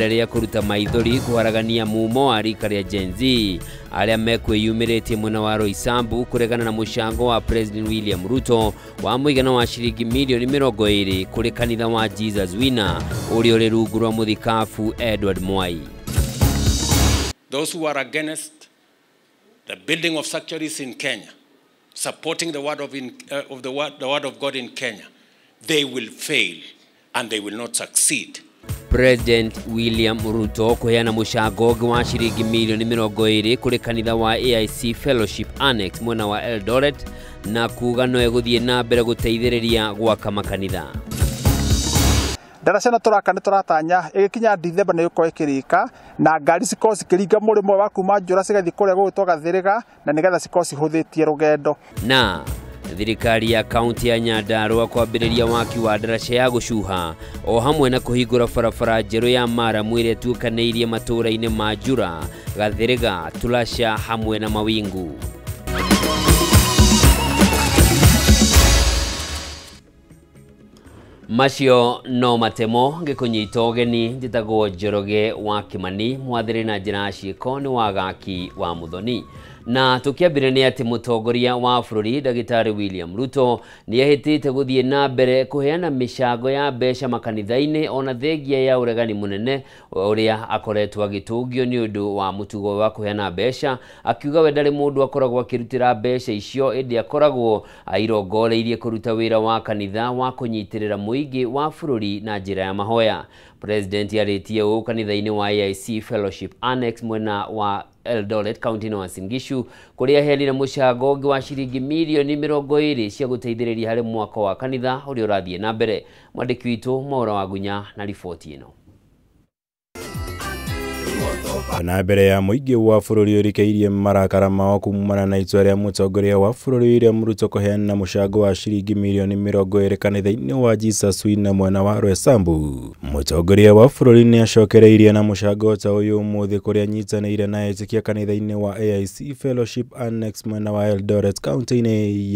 Nderea kuruta maithori kuharagania mumo wa rika ria Gen Z aria mekwiyumiritie mwena wa Roysambu kuregana na mushango wa President William Ruto wa muigana wa shilingi milioni 20 kuri kanitha wa Jesus Winner uri uri rungu rwa muthikafu Edward Mwai. Those who are against the building of sanctuaries in Kenya, supporting the word of God in Kenya, they will fail and they will not succeed. President William Ruto kuheana mushango wa shilingi milioni 20 kuri kanitha wa AIC Fellowship Annex mwena wa Eldoret na kuga no eguthie na mbere guteithiriria gwaka makanitha. Darasa na turaka ni turatanya igikinya December ni uko ikirika na ngari cikosi kiringa murimo wa kuma njura cigathi kuria gugitoga thiriga na nigetha cikosi huthitie rugendo. Na thirikari ya kaunti ya Nyandarua kwambiriria waki wa darasha ya gucuha o hamwe na kuhingura barabara njeru ya Maramu iria tukaneirie matura-ini ma Njura, Gathiriga, Tulasha hamwe na Mawingu. Macio no matemo ngikunyita ugeni njitagwo Njoroge wa Kimani mwathiri na njira ciiko ni wagaki wa Muthoni. Na tukiambire ni ati mutongoria wa bururi Dagitari William Ruto ni ehitite guthie na mbere kuheana mishango ya besha makanitha-ini ona thengia ya uregani munene uria akoretwo agitungio ni undu wa mutugo wa kuheana besha, akiuga we ndari mundu akoragwo akirutira besha icio indi akoragwo airongoreirie kuruta wira wa kanitha wa kunyitirira muingi wa bururi na njira ya mahoya. President yaritie u kanitha-ini wa AIC Fellowship Annex mwena wa Eldoret County na Uasin Gishu kuria heli na mushango wa shilingi milioni 20 cia guteithiriria hari mwaka wa kanitha uri urathie na mbere. Mwandiki witu Maura wa Gunya na ripoti ino. Na mbere ya muingi wa bururi urikeirie marakara mao kumana na itua ria mutongoria wa bururi William Ruto kuheana mushango wa shilingi milioni 20 kanitha-ini wa Jesus Winner mwena wa Roysambu. Mutongoria wa bururi ni acokereirie na mushango ta uyu muthi kuria nyitaniire na etikia kanitha-ini wa AIC Fellowship Annex mwena wa Eldoret County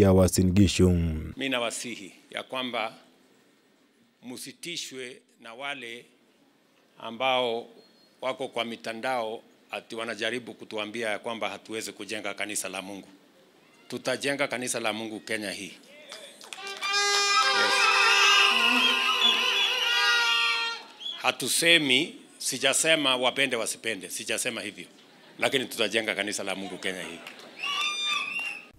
ya Uasin Gishu. Mimi nawasihi ya kwamba musitishwe na wale ambao wako kwa mitandao ati wanajaribu kutuambia ya kwamba hatuwezi kujenga kanisa la Mungu. Tutajenga kanisa la Mungu Kenya hii. Yes. Hatusemi, sijasema wapende wasipende, sijasema hivyo. Lakini tutajenga kanisa la Mungu Kenya hii.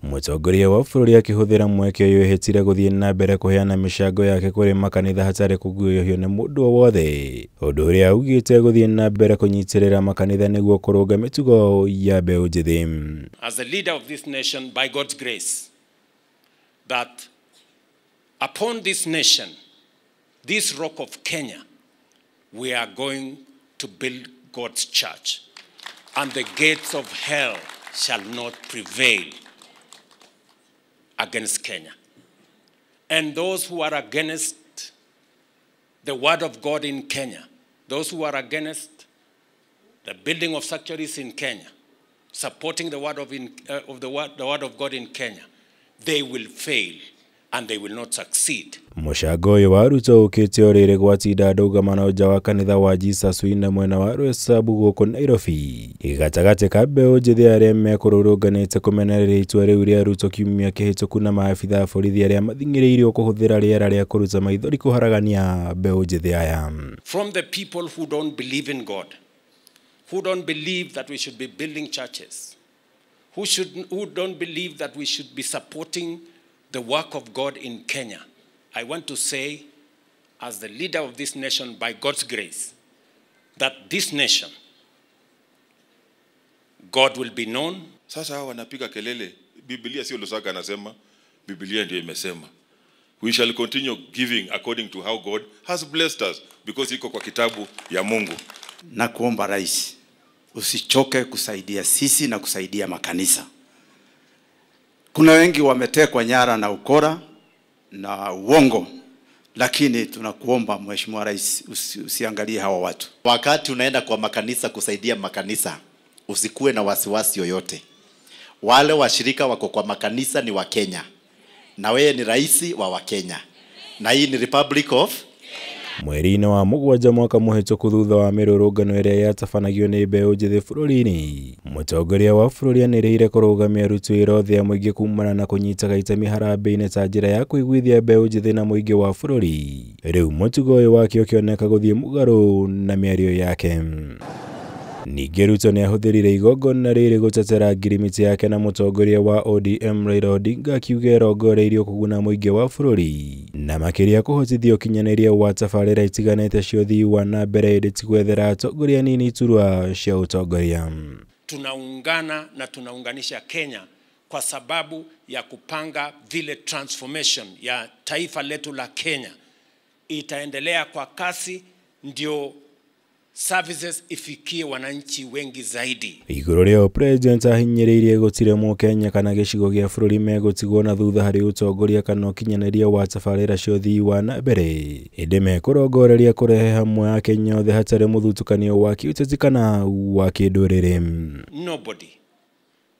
Mutongoria wa bururi akihuthira mweke uyu ehitire guthie na mbere kuheana mishango yake kuri makanitha hatari kuguoyohio ni mundu o wothe, undu uria augite guthie na mbere kunyitirira makanitha niguo kurunga mitugo ya mbeu njithi. As the leader of this nation, by God's grace, that upon this nation, this rock of Kenya, we are going to build God's church, and the gates of hell shall not prevail against Kenya. And those who are against the word of God in Kenya, those who are against the building of sanctuaries in Kenya, supporting the word of God in Kenya, they will fail and they will not succeed. Mushango uyu wa Ruto ukite urire gwatinda ndungamano nja wa kanitha wa Jesus Winner mwena wa Roysambu guku Nairobi, igatagati ka mbeu njithi aria mekururunganite kumenereria itua riu ria Ruto kiumia kihituku na maabitha borithi aria mathing'iriirio kuhuthira riera ria kuruta maithori kuharagania mbeu njithi aya. From the people who don't believe in God, who don't believe that we should be building churches, who don't believe that we should be supporting the work of God in Kenya, I want to say, as the leader of this nation, by God's grace, that this nation, God will be known. Sasa hawa wanapiga kelele, Biblia sio Lusaka anasema, Biblia ndio imesema. We shall continue giving according to how God has blessed us, because iko kwa kitabu ya Mungu. Na kuomba rais, usichoke kusaidia sisi na kusaidia makanisa. Kuna wengi wametekwa nyara na ukora na uongo, lakini tunakuomba Mheshimiwa Rais usiangalie hawa watu. Wakati unaenda kwa makanisa kusaidia makanisa, usikuwe na wasiwasi yoyote. Wale washirika wako kwa makanisa ni wa Kenya, na wewe ni rais wa Kenya, na hii ni Republic of Kenya. Mweri-inĩ wa mũgwanja mwaka mũhĩtũku thutha wa mĩrũrũngano ĩrĩa yatabanagio nĩ mbeũ njĩthĩ bũrũri-inĩ, mũtongoria wa bũrũri anĩrĩire kũrũgamia aruti wĩra othe a mũingĩ kumana na kũnyitaga itemi harambĩ-inĩ ta njĩra ya kũiguithia mbeũ njĩthĩ na mũingĩ wa bũrũri. Rĩu mũtugo ũyũ wake ũkĩoneka gũthiĩ mũgarũ na mĩario yake. Ningĩ Ruto nĩ ahũthĩrire igongona rĩrĩ gũtetera ngirimiti yake na mũtongoria wa ODM Raila Odinga, akiuga ĩrongoreirio kũguna mũingĩ wa bũrũri na makĩria kũhotithia ũkinyanĩria wa tabarĩra itiganĩte cia ũthii wa na mbere ĩndĩ ti gwethera atongoria nini iturwa cia ũtongoria. Tunaungana na tunaunganisha Kenya kwa sababu ya kupanga vile transformation ya taifa letu la Kenya itaendelea kwa kasi, ndio services ifikie wananchi wengi zaidi. Igũrũ rĩo president ahinyĩrĩirie gũtirĩ mũkenya kana gĩcigo gĩa bũrũri megũtigwo na thutha harĩ ũtongoria kana ũkinyanĩria wa tabarĩra cia ũthii wa na mbere, ĩndĩ mekũrongoreria kũrehe hamwe Akenya othe hatarĩ mũthutũkanio wa kĩũteti kana wa kĩndũrĩrĩ. Nobody,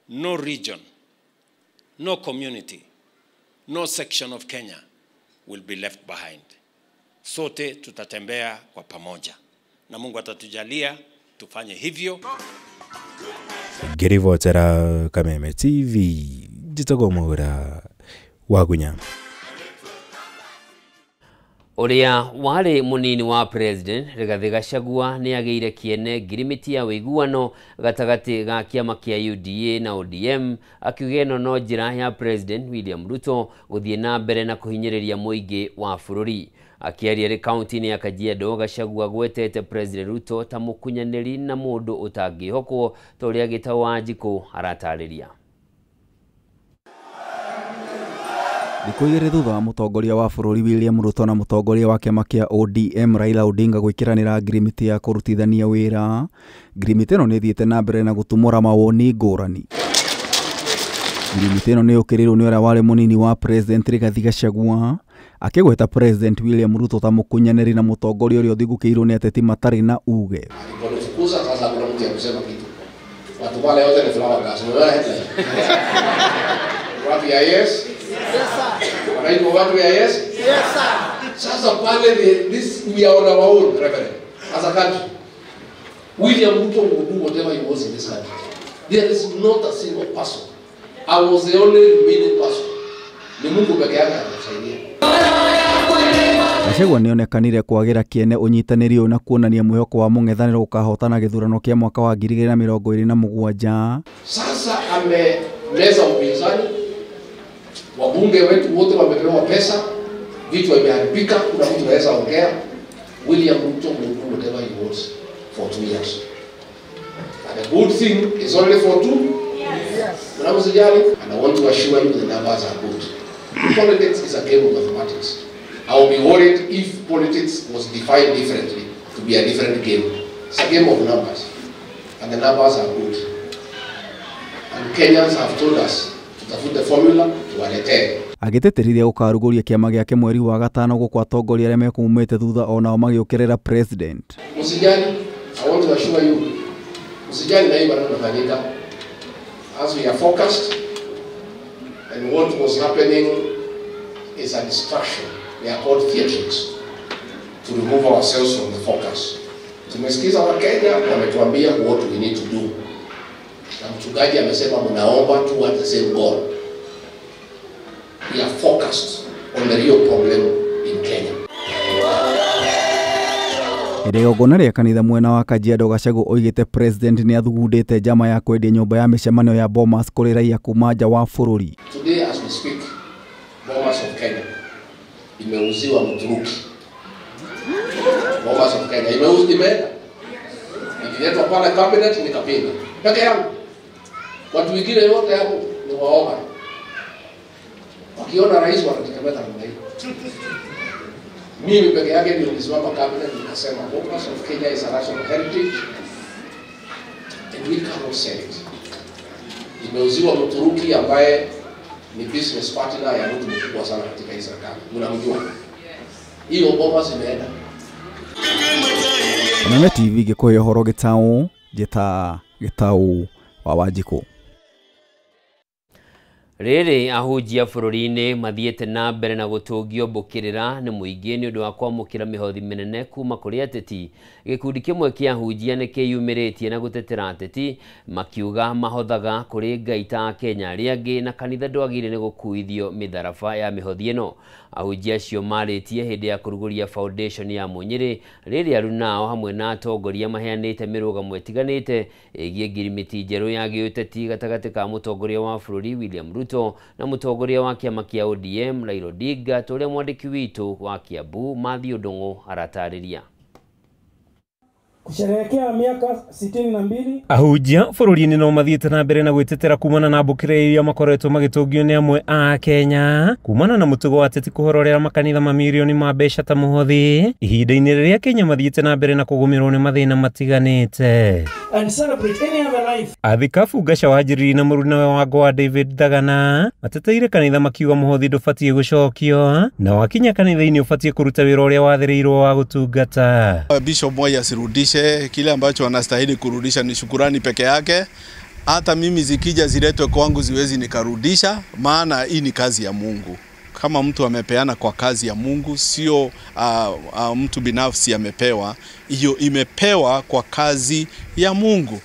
no region, no community, no section of Kenya will be left behind. Sote tutatembea kwa pamoja. Na Mungu atatujalia tufanye hivyo. Ngĩribotera Kameme TV, njĩtagwo Mwaũra wa Gunya. Ũrĩa warĩ mũnini wa president Rigathi Gachagua nĩ agĩire kĩene ngirimiti ya ũiguano gatagatĩ ga kĩama kĩa UDA na ODM, akiuga ĩno no njĩra ya president William Ruto gũthiĩ na mbere na kũhinyĩrĩria mũingĩ wa bũrũri. Akiaria rĩ kaunti-inĩ ya Kajiado, Gachagua gwetete president Ruto ta mũkunyanĩri na mũndũ ũtangĩhokwo ta ũrĩa Gĩtaũ Wanjikũ aratarĩria. Thikũ igĩrĩ thutha wa mũtongoria wa bũrũri William Ruto na mũtongoria wa kĩama kĩa ODM Raila Odinga gwĩkĩranĩra ngirimiti ya kũrutithania wĩra, ngirimiti ĩno nĩ ĩthiĩte na mbere na gũtumũra mawoni ngũrani. Ngirimiti ĩno nĩ yũkĩrĩirwo nĩ ũrĩa warĩ mũnini wa president Rigathi Gachagua, akĩgweta president William Ruto ta mũkunyanĩri na mũtongoria ũrĩa ũthingũkĩirwo nĩ ateti matarĩ na uge. Watu wale wote ni flower glass. Unaona headline? Watu ya yes? Yes sir. Wanaitwa watu ya yes? Yes sir. Sasa pale this we are on our own, Reverend. As a country, William Ruto will do whatever he wants in this country. There is not a single person. I was the only remaining person. Ni Mungu peke yake atamsaidia. Gachagua nĩonekanire kwagĩra kĩene ũnyitanĩri ũyũ na kuonania mwĩhoko wa mũng'ethanĩro gũkahotana gĩthurano kĩa mwaka wa 2027. Sasa amemeza upinzani, wabunge wetu wote wamepewa pesa, vitu vimeharibika, kuna mtu anaweza ongea. William Ruto will do whatever he wants for 2 years. And the good thing is only for 2 years. Yes. And I want to assure you the numbers are good. Politics is a game of mathematics. I will be worried if politics was defined differently to be a different game. It's a game of numbers, and the numbers are good. And Kenyans have told us to put the formula to waletee. Agĩteterithia gũkarugũria kĩama gĩake mweri wa gatano gũkũ atongoria arĩa mekumĩte thutha onao magĩũkĩrĩra president. Usijali, I want to assure you, usijali na hii maneno yanafanyika. As we are focused, and what was happening is a distraction. They are called theatrics, to remove ourselves from the focus. Tumesikiza wa Kenya wametuambia what we need to do. Na mchungaji amesema mnaomba towards the same goal. We are focused on the real problem in Kenya. Igongona rĩa kanitha mwena wa Kajiado, Gachagua oigĩte president nĩ athugundĩte njama ya kwendia nyũmba ya mĩcemanio ya Bomas kũrĩ raia kuma nja wa bũrũri. Today as we speak, Bomas of Kenya imeuziwa Mturuki. Bomas of Kenya imeenda. Ikiletwa pale cabinet nikapinga. Peke yangu. Watu wengine wote hapo ni waoga. Wakiona rais wanatetemeka namna hiyo. Mimi peke yake ndio nilisimama cabinet nikasema Bomas of Kenya is a national heritage and we cannot sell it. Imeuziwa Mturuki ambaye ni business partner ya mtu mkubwa sana katika hii serikali. Unamjua? Hiyo Bomas imeenda. Kameme TV gĩkũhe ũhoro Gĩtaũ, njĩta Gĩtaũ wa Wanjikũ. Riri ahujia bururi-ini mathiete na mbere na gutungio mbukirira ni muingi ni undu wa kwamukira mihothi minene kuma kuri ateti. Gikundi kimwe kia ahujia ni kiyumiritie na gutetera ateti makiuga mahothaga kuri ngai ta Kenya aria angi na kanitha ndwagire ni gukuithio mitharaba ya mihothi ino. Ahujia acio maritie hindi ya kuruguria foundation ya Munyiri riri arunao hamwe na atongoria maheanite mirugamo itiganite igie ngirimiti njeru ya giuteti gatagati ka mutongoria wa bururi William Ruto na mutongoria wa kiama kia ODM Raila Odinga turia mwandiki witu wa Kiambu Matthew Ndung'u aratariria. Kusherehekea miaka 62 ahujia bururi-ini no mathiete na mbere na gwitetera kumana na mbukire iria makoretwo magitungio ni amwe a Kenya kumana na mutugo wa ateti kuhororera makanitha mamirioni ma mbeca ta muhothi ihinda-ini riria Kenya mathiete na mbere na kugumirwo ni mathina matiganite and celebrate any other life. Athikabu Gasha Wanjiri na muruna wa Goa David Dagana mateteire kanitha makiuga muhothi ndubatie gucokio na wakinya kanitha-ini ubatie kuruta wira uria wathiriirwo wa gutungata. Bishop Moi asirudishe kile ambacho anastahili kurudisha, ni shukurani peke yake. Hata mimi zikija ziletwe kwangu ziwezi nikarudisha, maana hii ni kazi ya Mungu. Kama mtu amepeana kwa kazi ya Mungu, sio mtu binafsi amepewa, hiyo imepewa kwa kazi ya Mungu.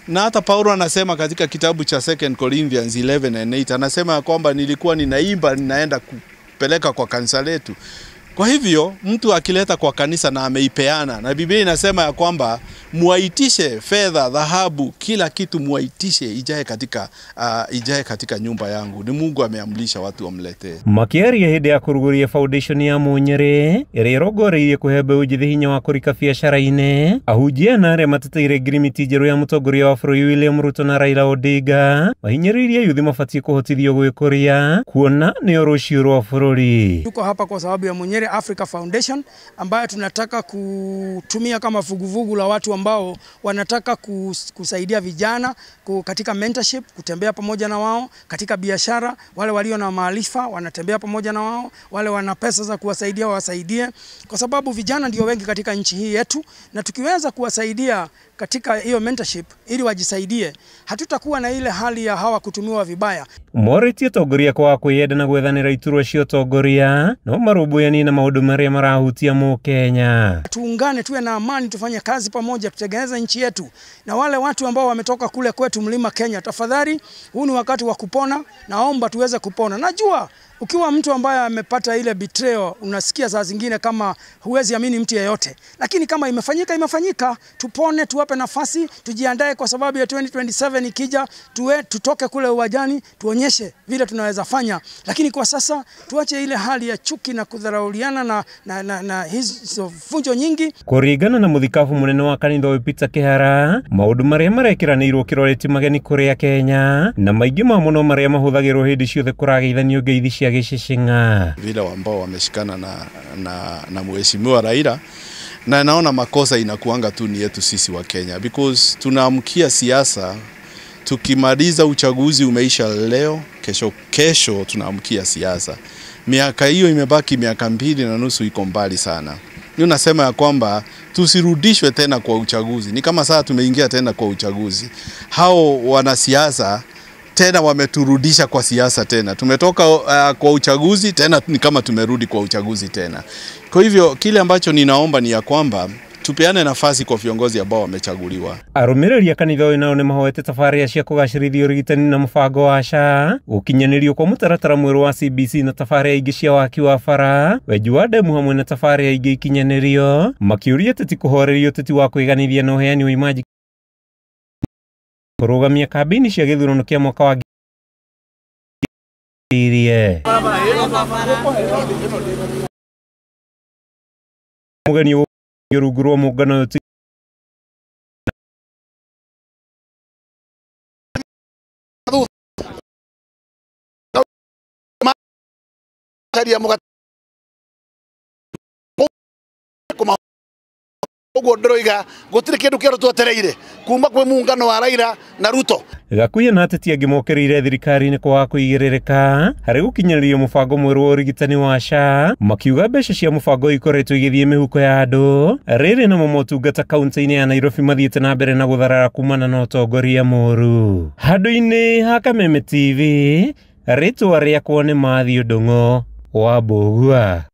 Na hata Paulo anasema katika kitabu cha 2 Corinthians 11:8 anasema ya kwamba nilikuwa ninaimba ninaenda kupeleka kwa kanisa letu. Kwa hivyo mtu akileta kwa kanisa na ameipeana, na Biblia inasema ya kwamba muaitishe fedha, dhahabu, kila kitu muaitishe ijae katika nyumba yangu. Ni Mungu ameamrisha watu wamletee. Makiaria hindi ya kuruguria foundation ya Munyiri iria irongoreirie kuhembe ujithi hinya wa kurika biacara-ini ahujia na aria mateteire ngirimiti njeru ya mutongoria wa bururi William Ruto na Raila Odinga mahinyiriirie yuthi mabatie kuhotithio gwikuria kuona nio rucio rwa bururi. Tuko hapa kwa sababu ya Munyiri Africa Foundation ambayo tunataka kutumia kama vuguvugu la watu ambao wanataka kusaidia vijana katika mentorship, kutembea pamoja na wao katika biashara. Wale walio na maarifa wanatembea pamoja na wao, wale wana pesa za kuwasaidia wasaidie, kwa sababu vijana ndio wengi katika nchi hii yetu, na tukiweza kuwasaidia katika hiyo mentorship ili wajisaidie, hatutakuwa na ile hali ya hawa kutumiwa vibaya. Moriti atongoria kwa kwiyenda na gwethanira iturwa cio atongoria no marubuyani na maundu maria marahutia mu Kenya. Tuungane, tuwe na amani, tufanye kazi pamoja, tutengeneze nchi yetu. Na wale watu ambao wametoka kule kwetu mlima Kenya, tafadhali, huu ni wakati wa kupona, naomba tuweze kupona. Najua ukiwa mtu ambaye amepata ile betrayal, unasikia saa zingine kama huwezi amini mtu yeyote. Lakini kama imefanyika, tupone, tuwape nafasi, tujiandae kwa sababu ya 2027 ikija, tutoke kule uwajani, tuonyeshe vile tunaweza fanya. Lakini kwa sasa tuache ile hali ya chuki na kudharauliana na hizo funjo nyingi. Kuringana na muthikabu munene wa kanitha wa Peter Kihara, maundu maria marekiranirwo kiroreti mageni kuria Kenya na maingi ma muno maria mahuthagirwo hindi ciothe kurageithanio ngeithi cia gishicinga. Vile ambao wameshikana na mheshimiwa Raila, na naona makosa inakuanga tu ni yetu sisi wa Kenya, because tunaamkia siasa. Tukimaliza uchaguzi umeisha leo, kesho tunaamkia siasa. Miaka hiyo imebaki miaka 2.5, iko mbali sana. Ni unasema ya kwamba tusirudishwe tena kwa uchaguzi. Ni kama sasa tumeingia tena kwa uchaguzi. Hao wanasiasa tena wameturudisha kwa siasa tena. Tumetoka kwa uchaguzi tena, ni kama tumerudi kwa uchaguzi tena. Kwa hivyo kile ambacho ninaomba ni ya kwamba tupeane nafasi kwa viongozi ambao wamechaguliwa. Arumirĩria kanitha ũyũ nao nĩ mahoete tabarĩra cia kũgacĩrithia ũrigitani na mũbango wa SHA, ũkinyanĩrio kwa mũtaratara mwerũ wa CBC na tabarĩra ingĩ cia waki wa bara, wenji wa ndemu hamwe na tabarĩra ingĩ ikinyanĩrio, makĩũria ateti kũhoreria ũteti wa kwĩganithia na ũheani wa imaji kũrũgamia kambĩini cia gĩthurano kĩa mwaka wa mugeni rungu rwa muungano ugo ndroiga gutire kindu kero twetereire kuma kwe muungano wa Raila na Ruto. Gakuya na ateti angĩ mokereire thirikari-inĩ kwa kũigĩrĩrĩka harĩ gũkinyanĩria mũbango mwerũ wa ũrigitani wa SHA, makiuga mbeca cia mũbango ikoretwo igĩthiĩ mĩhuko ya andũ. Rĩrĩ namo motungata kaunti-inĩ ya Nairobi mathiĩte na mbere na gũtharara kumana na ũtongoria mũũru. Handũ-inĩ ha Kameme TV, Rĩtwa rĩakwo nĩ Matthew Ndung'u wa Mbũgua.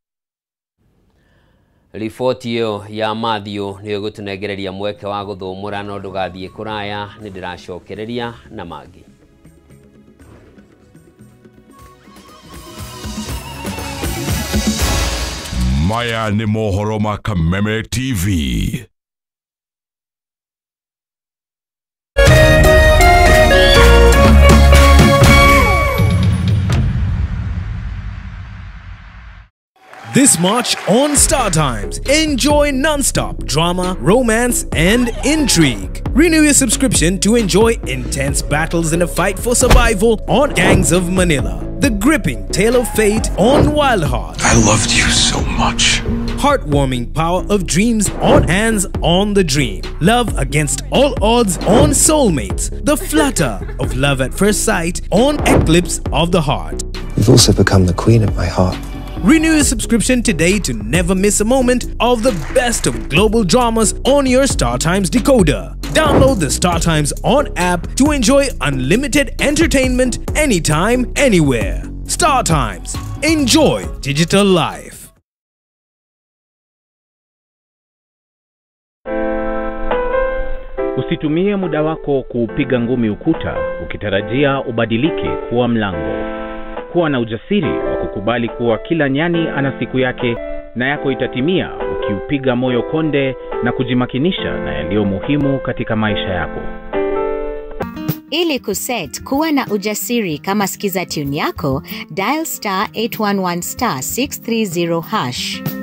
Riboti iyo ya Matthew niyo gutunegereria mweke wa guthumura no ndugathie kuraya ni ndiracokereria na mangĩ. Maya nĩ mohoro ma Kameme TV. This March on Star Times, enjoy non-stop drama, romance, and intrigue. Renew your subscription to enjoy intense battles in a fight for survival on Gangs of Manila. The gripping tale of fate on Wild Heart. I loved you so much. Heartwarming power of dreams on Hands on the Dream. Love against all odds on Soulmates. The flutter of love at first sight on Eclipse of the Heart. You've also become the queen of my heart. Renew your subscription today to never miss a moment of the best of global dramas on your Star Times decoder. Download the Star Times On app to enjoy unlimited entertainment anytime, anywhere. Star Times. Enjoy digital life. Usitumie muda wako kupiga ngumi ukuta ukitarajia ubadilike kuwa mlango. Kuwa na ujasiri wa kukubali kuwa kila nyani ana siku yake na yako itatimia ukiupiga moyo konde na kujimakinisha na yaliyo muhimu katika maisha yako. Ili kuset kuwa na ujasiri kama sikiza tune yako, dial *811*630#.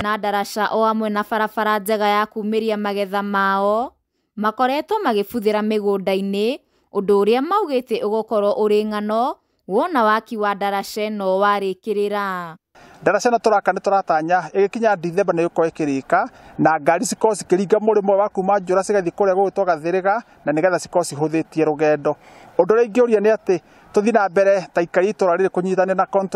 Na Darasha o amwe na barabara njega ya kumiria magetha mao makoretwo magibuthira migunda-ini undu uria maugite ugokorwo uri ng'ano wona waki wa Darasha no warikirira. Darasha na turaka ni turatanya igikinya December ni yuko ikirika na ngari ciko cikiringa murimo wa kuma Njura cigathi kuria gwitwo Gathiriga na nigetha ciko cihuthitie rugendo. Undu ringi uria ni ati tuthi na mbere ta ikari itura riri kunyitana na